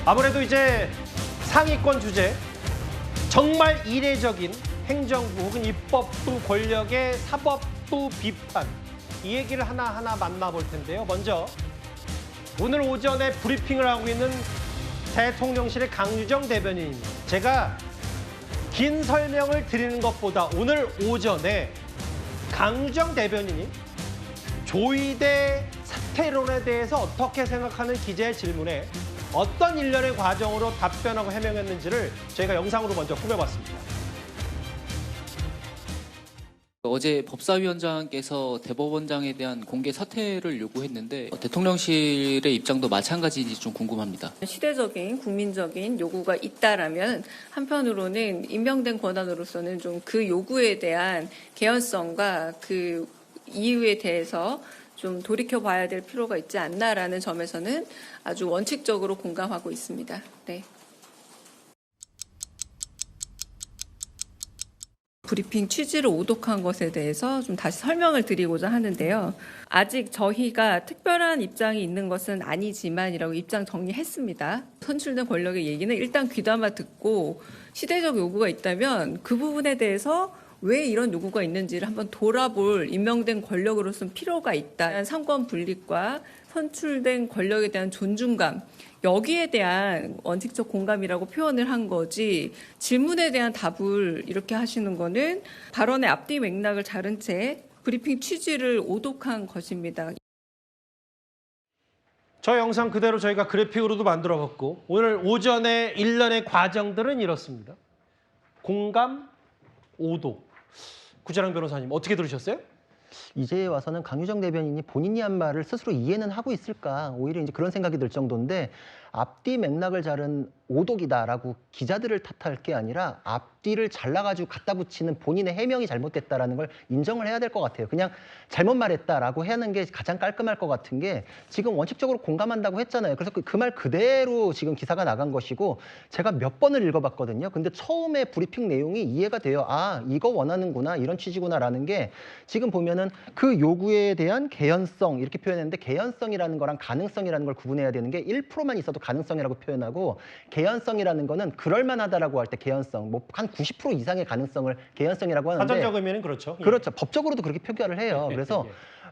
아무래도 이제 상위권 주제, 정말 이례적인 행정부 혹은 입법부 권력의 사법부 비판, 이 얘기를 하나하나 만나볼 텐데요. 먼저 오늘 오전에 브리핑을 하고 있는 대통령실의 강유정 대변인입니다. 제가 긴 설명을 드리는 것보다 오늘 오전에 강유정 대변인이 조이대 사퇴론에 대해서 어떻게 생각하는 기자의 질문에 어떤 일련의 과정으로 답변하고 해명했는지를 저희가 영상으로 먼저 꾸며봤습니다. 어제 법사위원장께서 대법원장에 대한 공개 사퇴를 요구했는데 대통령실의 입장도 마찬가지인지 좀 궁금합니다. 시대적인 국민적인 요구가 있다라면 한편으로는 임명된 권한으로서는 좀 그 요구에 대한 개연성과 그 이유에 대해서 좀 돌이켜봐야 될 필요가 있지 않나라는 점에서는 아주 원칙적으로 공감하고 있습니다. 네. 브리핑 취지를 오독한 것에 대해서 좀 다시 설명을 드리고자 하는데요. 아직 저희가 특별한 입장이 있는 것은 아니지만이라고 입장 정리했습니다. 선출된 권력의 얘기는 일단 귀담아 듣고 시대적 요구가 있다면 그 부분에 대해서 왜 이런 요구가 있는지를 한번 돌아볼 임명된 권력으로서는 필요가 있다. 상권 분립과 선출된 권력에 대한 존중감, 여기에 대한 원칙적 공감이라고 표현을 한 거지 질문에 대한 답을 이렇게 하시는 거는 발언의 앞뒤 맥락을 자른 채 브리핑 취지를 오독한 것입니다. 저 영상 그대로 저희가 그래픽으로도 만들어봤고 오늘 오전에 일련의 과정들은 이렇습니다. 공감, 오독. 구자랑 변호사님 어떻게 들으셨어요? 이제 와서는 강유정 대변인이 본인이 한 말을 스스로 이해는 하고 있을까, 오히려 이제 그런 생각이 들 정도인데, 앞뒤 맥락을 자른 오독이다라고 기자들을 탓할 게 아니라 앞뒤를 잘라가지고 갖다 붙이는 본인의 해명이 잘못됐다라는 걸 인정을 해야 될 것 같아요. 그냥 잘못 말했다라고 하는 게 가장 깔끔할 것 같은 게, 지금 원칙적으로 공감한다고 했잖아요. 그래서 그 말 그대로 지금 기사가 나간 것이고, 제가 몇 번을 읽어봤거든요. 근데 처음에 브리핑 내용이 이해가 돼요. 아, 이거 원하는구나, 이런 취지구나라는 게, 지금 보면은 그 요구에 대한 개연성 이렇게 표현했는데, 개연성이라는 거랑 가능성이라는 걸 구분해야 되는 게, 1%만 있어도 가능성이라고 표현하고, 개연성이라는 거는 그럴만하다라고 할 때 개연성, 뭐 한 90% 이상의 가능성을 개연성이라고 하는데, 사전적 의미는 그렇죠. 그렇죠. 법적으로도 그렇게 표기를 해요. 그래서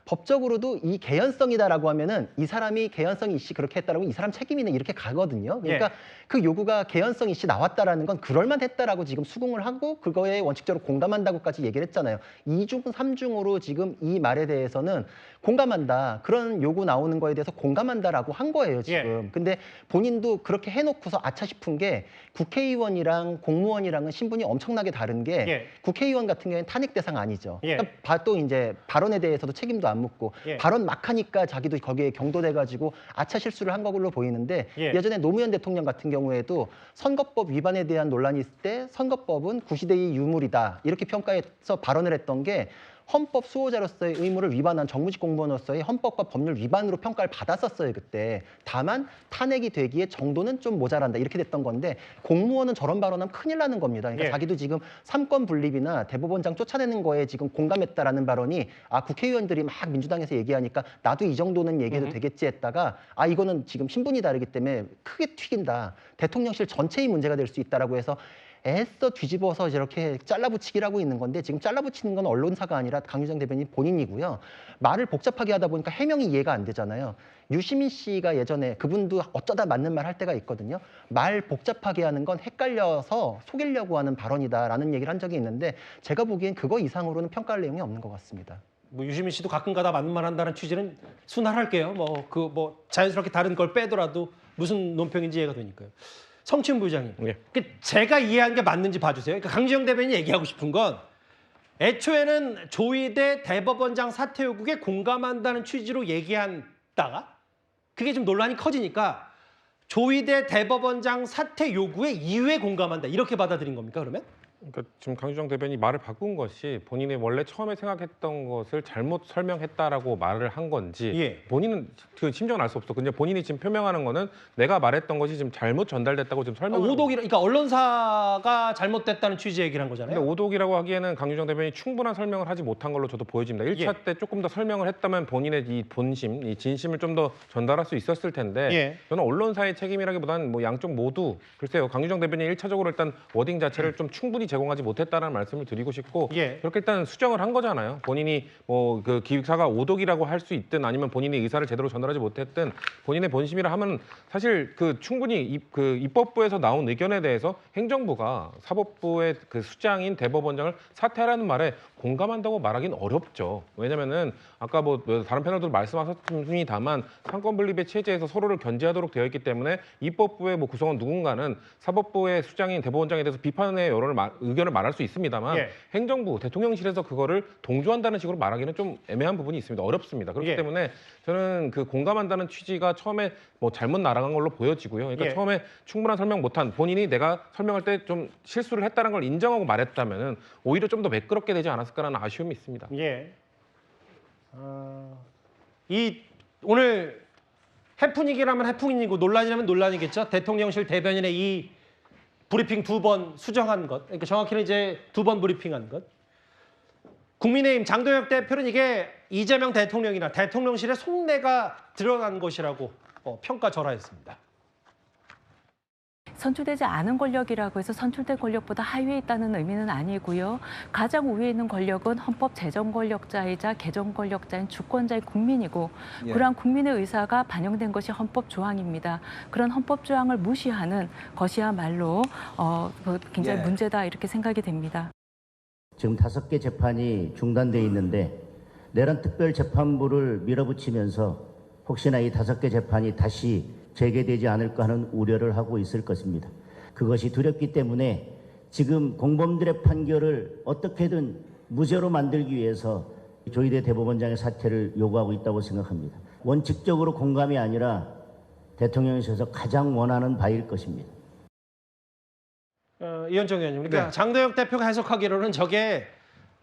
법적으로도 이 개연성이다라고 하면은 이 사람이 개연성이 이씨 그렇게 했다라고 이 사람 책임이네 이렇게 가거든요. 그러니까 그 요구가 개연성 이씨 나왔다라는 건 그럴만했다라고 지금 수긍을 하고 그거에 원칙적으로 공감한다고까지 얘기를 했잖아요. 2중, 3중으로 지금 이 말에 대해서는 공감한다. 그런 요구 나오는 거에 대해서 공감한다라고 한 거예요, 지금. 근데 본인도 그렇게 해놓고서 아차 싶은 게, 국회의원이랑 공무원이랑은 신분이 엄청나게 다른 게, 국회의원 같은 경우에는 탄핵 대상 아니죠. 그러니까 또 이제 발언에 대해서도 책임도 안 묻고, 발언 막 하니까 자기도 거기에 경도돼가지고 아차 실수를 한 걸로 보이는데, 예전에 노무현 대통령 같은 경우에도 선거법 위반에 대한 논란이 있을 때 선거법은 구시대의 유물이다 이렇게 평가해서 발언을 했던 게, 헌법 수호자로서의 의무를 위반한 정무직 공무원으로서의 헌법과 법률 위반으로 평가를 받았었어요, 그때. 다만 탄핵이 되기에 정도는 좀 모자란다 이렇게 됐던 건데, 공무원은 저런 발언하면 큰일 나는 겁니다. 그러니까 자기도 지금 삼권 분립이나 대법원장 쫓아내는 거에 지금 공감했다라는 발언이, 아, 국회의원들이 막 민주당에서 얘기하니까 나도 이 정도는 얘기해도 되겠지 했다가, 아, 이거는 지금 신분이 다르기 때문에 크게 튀긴다. 대통령실 전체의 문제가 될 수 있다라고 해서 애써 뒤집어서 이렇게 잘라붙이기를 하고 있는 건데, 지금 잘라붙이는 건 언론사가 아니라 강유정 대변인 본인이고요. 말을 복잡하게 하다 보니까 해명이 이해가 안 되잖아요. 유시민 씨가 예전에, 그분도 어쩌다 맞는 말 할 때가 있거든요. 말 복잡하게 하는 건 헷갈려서 속이려고 하는 발언이다라는 얘기를 한 적이 있는데, 제가 보기엔 그거 이상으로는 평가할 내용이 없는 것 같습니다. 뭐 유시민 씨도 가끔가다 맞는 말 한다는 취지는 순화할게요. 자연스럽게 다른 걸 빼더라도 무슨 논평인지 이해가 되니까요. 성춘 부장님, 제가 이해한 게 맞는지 봐주세요. 그러니까 강주영 대변인이 얘기하고 싶은 건, 애초에는 조이대 대법원장 사퇴 요구에 공감한다는 취지로 얘기한다가 그게 좀 논란이 커지니까 조이대 대법원장 사퇴 요구에 이유에 공감한다 이렇게 받아들인 겁니까, 그러면? 그러니까 지금 강주정 대변인이 말을 바꾼 것이 본인이 원래 처음에 생각했던 것을 잘못 설명했다라고 말을 한 건지 예. 본인은 그 심정은 알 수 없어. 근데 본인이 지금 표명하는 거는 내가 말했던 것이 지금 잘못 전달됐다고 지금 설명하는 오독이라, 그러니까 언론사가 잘못됐다는 취지 얘기를 한 근데 거잖아요. 오독이라고 하기에는 강유정 대변인이 충분한 설명을 하지 못한 걸로 저도 보여집니다. 1차 예. 때 조금 더 설명을 했다면 본인의 이 본심, 이 진심을 좀 더 전달할 수 있었을 텐데 예. 저는 언론사의 책임이라기보다는 뭐 양쪽 모두 글쎄요. 강유정 대변인이 1차적으로 일단 워딩 자체를 좀 충분히 제공하지 못했다는 말씀을 드리고 싶고 예. 그렇게 일단 수정을 한 거잖아요. 본인이 뭐 그 기사가 오독이라고 할 수 있든 아니면 본인의 의사를 제대로 전달하지 못했든 본인의 본심이라 하면 사실 그 충분히 그 입법부에서 나온 의견에 대해서 행정부가 사법부의 그 수장인 대법원장을 사퇴하라는 말에 공감한다고 말하기는 어렵죠. 왜냐면은 아까 뭐 다른 패널들 말씀하셨습니다만 상권 분립의 체제에서 서로를 견제하도록 되어 있기 때문에 입법부의 뭐 구성원 누군가는 사법부의 수장인 대법원장에 대해서 비판의 의견을 말할 수 있습니다만 예. 행정부 대통령실에서 그거를 동조한다는 식으로 말하기는 좀 애매한 부분이 있습니다. 어렵습니다. 그렇기 예. 때문에 저는 그 공감한다는 취지가 처음에 뭐 잘못 날아간 걸로 보여지고요. 그러니까 예. 처음에 충분한 설명 못한 본인이 내가 설명할 때 좀 실수를 했다는 걸 인정하고 말했다면은 오히려 좀 더 매끄럽게 되지 않았을까라는 아쉬움이 있습니다. 예. 이 오늘 해프닝이라면 해프닝이고 논란이라면 논란이겠죠. 대통령실 대변인의 이 브리핑 2번 수정한 것, 그러니까 정확히는 이제 2번 브리핑한 것. 국민의힘 장도혁 대표는 이게 이재명 대통령이나 대통령실의 속내가 드러난 것이라고 평가절하했습니다. 선출되지 않은 권력이라고 해서 선출된 권력보다 하위에 있다는 의미는 아니고요. 가장 우위에 있는 권력은 헌법 제정 권력자이자 개정 권력자인 주권자인 국민이고 그러한 국민의 의사가 반영된 것이 헌법 조항입니다. 그런 헌법 조항을 무시하는 것이야말로 굉장히 문제다 이렇게 생각이 됩니다. 지금 5개 재판이 중단돼 있는데 내란 특별재판부를 밀어붙이면서 혹시나 이 5개 재판이 다시 재개되지 않을까 하는 우려를 하고 있을 것입니다. 그것이 두렵기 때문에 지금 공범들의 판결을 어떻게든 무죄로 만들기 위해서 조희대 대법원장의 사퇴를 요구하고 있다고 생각합니다. 원칙적으로 공감이 아니라 대통령실에서 가장 원하는 바일 것입니다. 이현정 의원님, 그러니까 네. 장도혁 대표가 해석하기로는 저게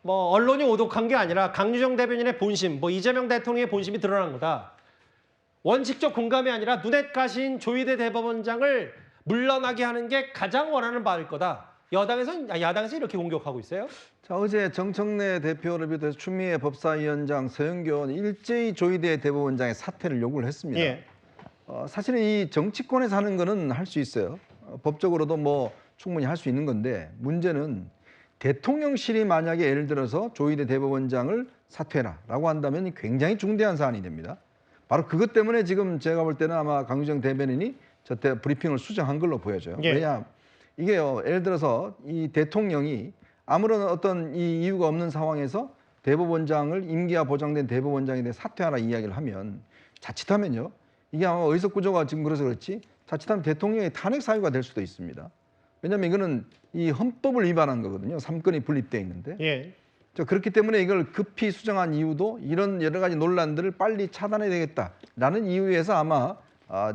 뭐 언론이 오독한 게 아니라 강유정 대변인의 본심, 뭐 이재명 대통령의 본심이 드러난 거다. 원칙적 공감이 아니라 눈에 까신 조희대 대법원장을 물러나게 하는 게 가장 원하는 바일 거다. 야당에서 이렇게 공격하고 있어요. 자, 어제 정청래 대표를 비롯해서 추미애 법사위원장, 서영교 의원 일제히 조희대 대법원장의 사퇴를 요구를 했습니다. 예. 사실은 이 정치권에서 하는 거는 할 수 있어요. 법적으로도 뭐 충분히 할 수 있는 건데 문제는 대통령실이 만약에 예를 들어서 조희대 대법원장을 사퇴해라라고 한다면 굉장히 중대한 사안이 됩니다. 바로 그것 때문에 지금 제가 볼 때는 아마 강유정 대변인이 저때 브리핑을 수정한 걸로 보여져요. 예. 왜냐 이게요, 예를 들어서 이 대통령이 아무런 어떤 이 이유가 없는 상황에서 대법원장을 임기가 보장된 대법원장에 대해 사퇴하라 이야기를 하면 자칫하면요, 이게 아마 의석 구조가 지금 그래서 그렇지 자칫하면 대통령의 탄핵 사유가 될 수도 있습니다. 왜냐하면 이거는 이 헌법을 위반한 거거든요. 3건이 분립돼 있는데. 예. 그렇기 때문에 이걸 급히 수정한 이유도 이런 여러 가지 논란들을 빨리 차단해야 되겠다라는 이유에서 아마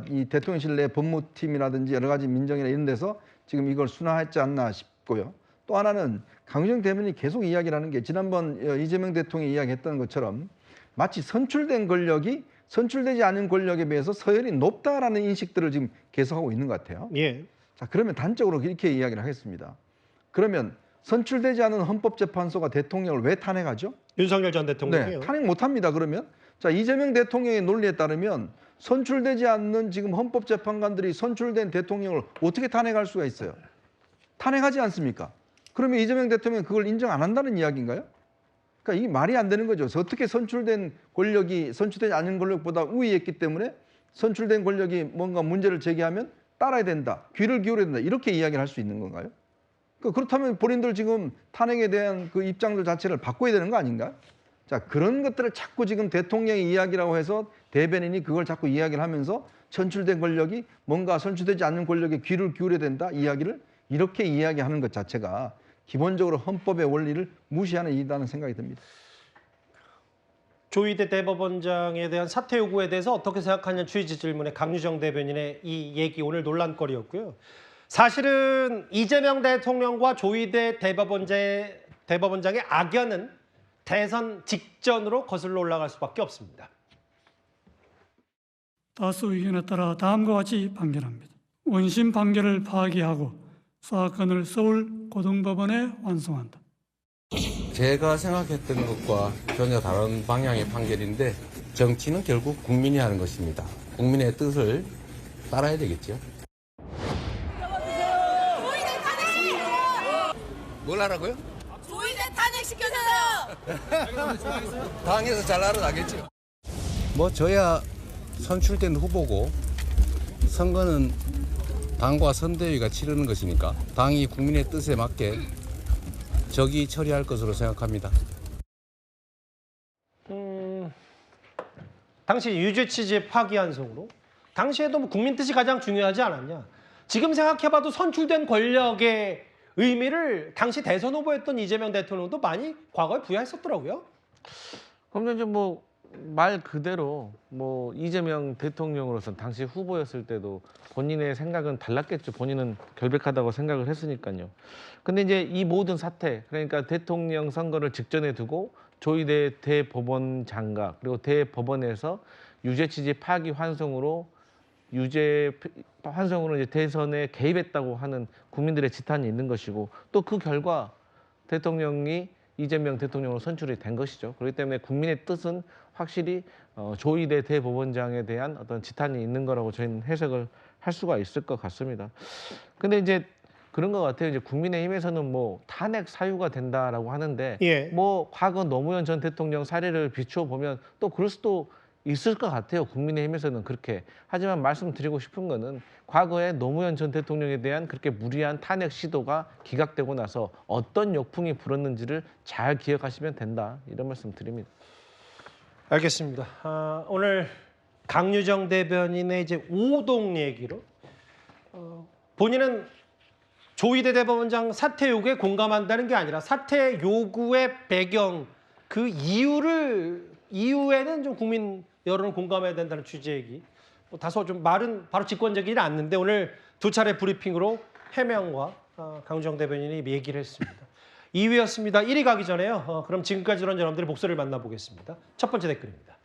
이 대통령실 내 법무팀이라든지 여러 가지 민정이나 이런 데서 지금 이걸 순화했지 않나 싶고요. 또 하나는 강유정 대변인이 계속 이야기를 하는 게 지난번 이재명 대통령이 이야기했던 것처럼 마치 선출된 권력이 선출되지 않은 권력에 비해서 서열이 높다라는 인식들을 지금 계속하고 있는 것 같아요. 예. 자, 그러면 단적으로 이렇게 이야기를 하겠습니다. 그러면 선출되지 않은 헌법재판소가 대통령을 왜 탄핵하죠? 윤석열 전 대통령이요. 네, 탄핵 못합니다. 그러면 자, 이재명 대통령의 논리에 따르면 선출되지 않는 지금 헌법재판관들이 선출된 대통령을 어떻게 탄핵할 수가 있어요? 탄핵하지 않습니까? 그러면 이재명 대통령은 그걸 인정 안 한다는 이야기인가요? 그러니까 이게 말이 안 되는 거죠. 어떻게 선출된 권력이 선출되지 않은 권력보다 우위했기 때문에 선출된 권력이 뭔가 문제를 제기하면 따라야 된다, 귀를 기울여야 된다, 이렇게 이야기를 할 수 있는 건가요? 그렇다면 본인들 지금 탄핵에 대한 그 입장들 자체를 바꿔야 되는 거 아닌가? 자, 그런 것들을 자꾸 지금 대통령의 이야기라고 해서 대변인이 그걸 자꾸 이야기를 하면서 선출된 권력이 뭔가 선출되지 않는 권력에 귀를 기울여야 된다 이야기를 이렇게 이야기하는 것 자체가 기본적으로 헌법의 원리를 무시하는 일이라는 생각이 듭니다. 조희대 대법원장에 대한 사퇴 요구에 대해서 어떻게 생각하냐는 취지 질문에 강유정 대변인의 이 얘기 오늘 논란거리였고요. 사실은 이재명 대통령과 조희대 대법원장의 악연은 대선 직전으로 거슬러 올라갈 수밖에 없습니다. 다수 의견에 따라 다음과 같이 판결합니다. 원심 판결을 파기하고 사건을 서울고등법원에 완송한다. 제가 생각했던 것과 전혀 다른 방향의 판결인데 정치는 결국 국민이 하는 것입니다. 국민의 뜻을 따라야 되겠죠. 뭘 하라고요? 조희대 탄핵시켜주세요. 당에서 잘 알아나겠죠. 뭐 저야 선출된 후보고 선거는 당과 선대위가 치르는 것이니까 당이 국민의 뜻에 맞게 적이 처리할 것으로 생각합니다. 당시 유죄 취지의 파기환송으로 당시에도 뭐 국민 뜻이 가장 중요하지 않았냐. 지금 생각해봐도 선출된 권력의 의미를 당시 대선 후보였던 이재명 대통령도 많이 과거에 부여했었더라고요. 그럼 이제 뭐 말 그대로 뭐 이재명 대통령으로서 당시 후보였을 때도 본인의 생각은 달랐겠죠. 본인은 결백하다고 생각을 했으니까요. 근데 이제 이 모든 사태, 그러니까 대통령 선거를 직전에 두고 조희대 대법원장과 그리고 대법원에서 유죄 취지 파기 환송으로 이제 대선에 개입했다고 하는 국민들의 지탄이 있는 것이고 또 그 결과 대통령이 이재명 대통령으로 선출이 된 것이죠. 그렇기 때문에 국민의 뜻은 확실히 조희대 대법원장에 대한 어떤 지탄이 있는 거라고 저희는 해석을 할 수가 있을 것 같습니다. 근데 이제 그런 것 같아요. 이제 국민의힘에서는 뭐 탄핵 사유가 된다라고 하는데 뭐 과거 노무현 전 대통령 사례를 비추어 보면 또 그럴 수도 있을 것 같아요. 국민의힘에서는 그렇게. 하지만 말씀드리고 싶은 거는 과거에 노무현 전 대통령에 대한 그렇게 무리한 탄핵 시도가 기각되고 나서 어떤 역풍이 불었는지를 잘 기억하시면 된다. 이런 말씀 드립니다. 알겠습니다. 오늘 강유정 대변인의 이제 오동 얘기로 본인은 조희대 대법원장 사퇴 요구에 공감한다는 게 아니라 사퇴 요구의 배경 그 이유에는 좀 국민 여론을 공감해야 된다는 취지의 얘기. 다소 좀 말은 바로 직권적이지 않는데 오늘 두 차례 브리핑으로 해명과 강유정 대변인이 얘기를 했습니다. 2위였습니다. 1위 가기 전에요. 그럼 지금까지 들은 여러분들의 목소리를 만나보겠습니다. 첫 번째 댓글입니다.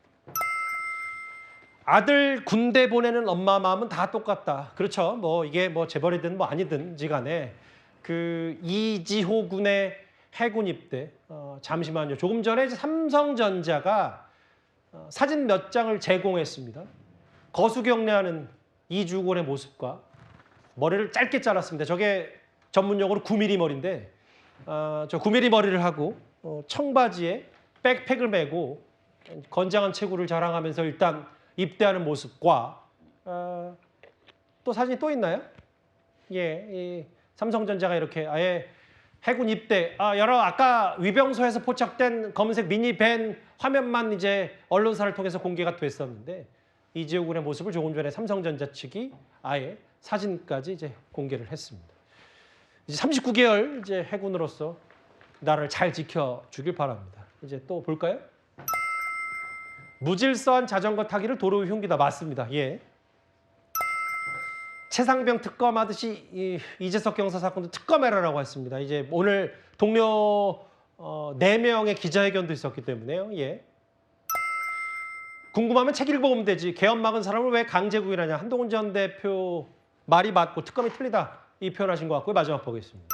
아들 군대 보내는 엄마 마음은 다 똑같다. 그렇죠. 뭐 이게 뭐 재벌이든 뭐 아니든지 간에 그 이지호 군의 해군 입대. 잠시만요. 조금 전에 삼성전자가 사진 몇 장을 제공했습니다. 거수경례하는 이주곤의 모습과 머리를 짧게 잘랐습니다. 저게 전문용어로 9mm 머리인데 저 9mm 머리를 하고 청바지에 백팩을 메고 건장한 체구를 자랑하면서 일단 입대하는 모습과 또 사진이 또 있나요? 이 삼성전자가 이렇게 아예 해군 입대 여러 아까 위병소에서 포착된 검은색 미니밴 화면만 이제 언론사를 통해서 공개가 됐었는데 이지호 군의 모습을 조금 전에 삼성전자 측이 아예 사진까지 이제 공개를 했습니다. 이제 39개월 이제 해군으로서 나라를 잘 지켜주길 바랍니다. 이제 또 볼까요? 무질서한 자전거 타기를 도로 위 흉기다. 맞습니다. 예. 최상병 특검하듯이 이재석 경사 사건도 특검해라라고 했습니다. 이제 오늘 동료 4명의 기자회견도 있었기 때문에요. 예. 궁금하면 책 읽어보면 되지. 개헌 막은 사람을 왜 강제구인하냐. 한동훈 전 대표 말이 맞고 특검이 틀리다. 이 표현하신 것 같고요. 마지막 보겠습니다.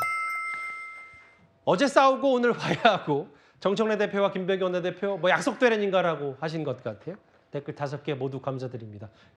어제 싸우고 오늘 화해하고 정청래 대표와 김병기 원내대표 뭐 약속되는인가라고 하신 것 같아요. 댓글 5개 모두 감사드립니다.